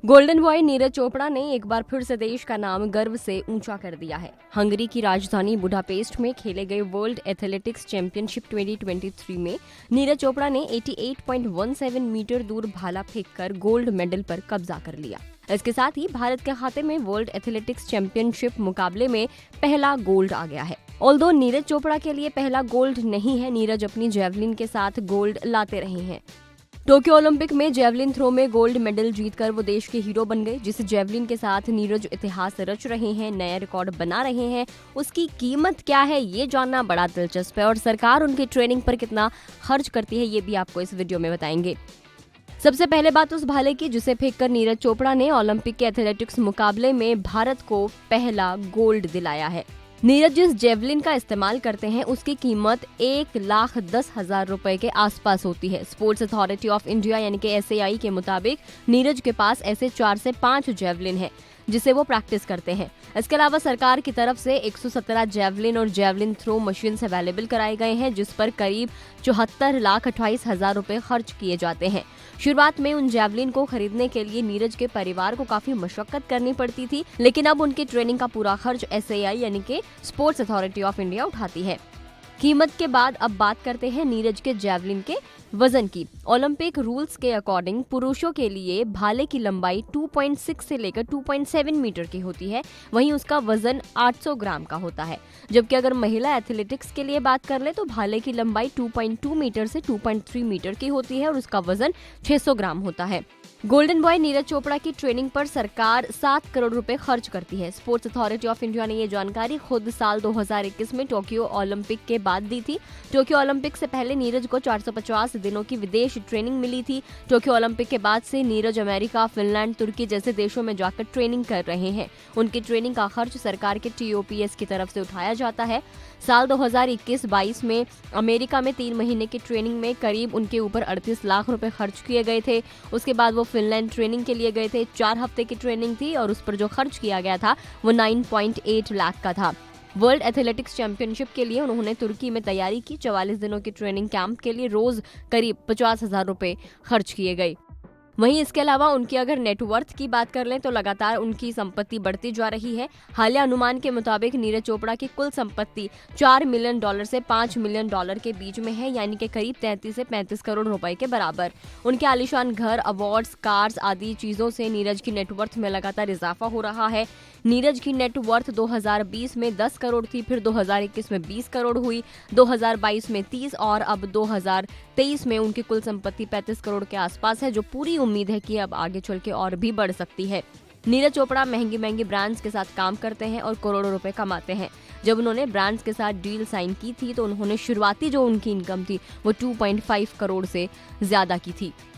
Golden boy Neeraj Chopra ने एक बार फिर से देश का नाम गर्व से ऊंचा कर दिया है। हंगरी की राजधानी बुडापेस्ट में खेले गए वर्ल्ड एथलेटिक्स चैंपियनशिप 2023 में नीरज चोपड़ा ने 88.17 मीटर दूर भाला फेंककर गोल्ड मेडल पर कब्जा कर लिया। इसके साथ ही भारत के खाते में वर्ल्ड एथलेटिक्स चैंपियनशिप मुकाबले में पहला गोल्ड आ गया है। ऑल्दो नीरज चोपड़ा के लिए पहला गोल्ड नहीं है, नीरज अपनी जेवलिन के साथ गोल्ड लाते रहे हैं। टोक्यो ओलंपिक में जेवलिन थ्रो में गोल्ड मेडल जीतकर वो देश के हीरो बन गए। जिस जेवलिन के साथ नीरज इतिहास रच रहे हैं, नया रिकॉर्ड बना रहे हैं, उसकी कीमत क्या है ये जानना बड़ा दिलचस्प है और सरकार उनकी ट्रेनिंग पर कितना खर्च करती है ये भी आपको इस वीडियो में बताएंगे। सबसे पहले बात उस भाले की जिसे फेंककर नीरज चोपड़ा ने ओलंपिक के एथलेटिक्स मुकाबले में भारत को पहला गोल्ड दिलाया है। नीरज जिस जेवलिन का इस्तेमाल करते हैं उसकी कीमत 1,10,000 रुपए के आसपास होती है। स्पोर्ट्स अथॉरिटी ऑफ इंडिया यानी कि SAI के मुताबिक नीरज के पास ऐसे 4 से 5 जेवलिन है जिसे वो प्रैक्टिस करते हैं। इसके अलावा सरकार की तरफ से 117 जेवलिन और जेवलिन थ्रो मशीन्स अवेलेबल कराए गए हैं जिस पर करीब 74,28,000 रुपए खर्च किए जाते हैं। शुरुआत में उन जेवलिन को खरीदने के लिए नीरज के परिवार को काफी मशक्कत करनी पड़ती थी, लेकिन अब उनकी ट्रेनिंग का पूरा खर्च SAI यानी कि स्पोर्ट्स अथॉरिटी ऑफ इंडिया उठाती है। कीमत के बाद अब बात करते हैं नीरज के जेवलिन के वजन की। ओलंपिक रूल्स के अकॉर्डिंग पुरुषों के लिए भाले की लंबाई 2.6 से लेकर 2.7 मीटर की होती है, वहीं उसका वजन 800 ग्राम का होता है। जबकि अगर महिला एथलेटिक्स के लिए बात कर ले तो भाले की लंबाई 2.2 मीटर से 2.3 मीटर की होती है और उसका वजन 600 ग्राम होता है। गोल्डन बॉय नीरज चोपड़ा की ट्रेनिंग पर सरकार 7 करोड़ रुपए खर्च करती है। स्पोर्ट्स अथॉरिटी ऑफ इंडिया ने ये जानकारी खुद साल 2021 में टोक्यो ओलंपिक के बाद दी थी। टोक्यो ओलंपिक से पहले नीरज को 450 दिनों की विदेश ट्रेनिंग मिली थी। टोक्यो ओलंपिक के बाद से नीरज अमेरिका, फिनलैंड, तुर्की जैसे देशों में जाकर ट्रेनिंग कर रहे हैं। उनकी ट्रेनिंग का खर्च सरकार के TOPS की तरफ से उठाया जाता है। साल 2021-22 में अमेरिका में 3 महीने की ट्रेनिंग में करीब उनके ऊपर 38 लाख रुपए खर्च किए गए थे। उसके बाद वो फिनलैंड ट्रेनिंग के लिए गए थे। 4 हफ्ते की ट्रेनिंग थी और उस पर जो खर्च किया गया था वो 9.8 लाख का था। वर्ल्ड एथलेटिक्स चैंपियनशिप के लिए उन्होंने तुर्की में तैयारी की। 44 दिनों की ट्रेनिंग कैंप के लिए रोज करीब 50,000 रुपए खर्च किए गए। वहीं इसके अलावा उनकी अगर नेटवर्थ की बात कर लें तो लगातार उनकी संपत्ति बढ़ती जा रही है। हालिया अनुमान के मुताबिक नीरज चोपड़ा की कुल संपत्ति $4 मिलियन से $5 मिलियन के बीच में है, यानी कि करीब 33 से 35 करोड़ रुपए के बराबर। उनके आलीशान घर, अवार्ड्स, कार्स आदि चीजों से नीरज की नेटवर्थ में लगातार इजाफा हो रहा है। नीरज की नेटवर्थ 2020 में 10 करोड़ थी, फिर 2021 में 20 करोड़ हुई, 2022 में 30 और अब 2023 में उनकी कुल संपत्ति 35 करोड़ के आसपास है, जो पूरी उम्मीद है कि अब आगे चल के और भी बढ़ सकती है। नीरज चोपड़ा महंगी ब्रांड्स के साथ काम करते हैं और करोड़ों रुपए कमाते हैं। जब उन्होंने ब्रांड्स के साथ डील साइन की थी तो उन्होंने शुरुआती जो उनकी इनकम थी वो 2.5 करोड़ से ज्यादा की थी।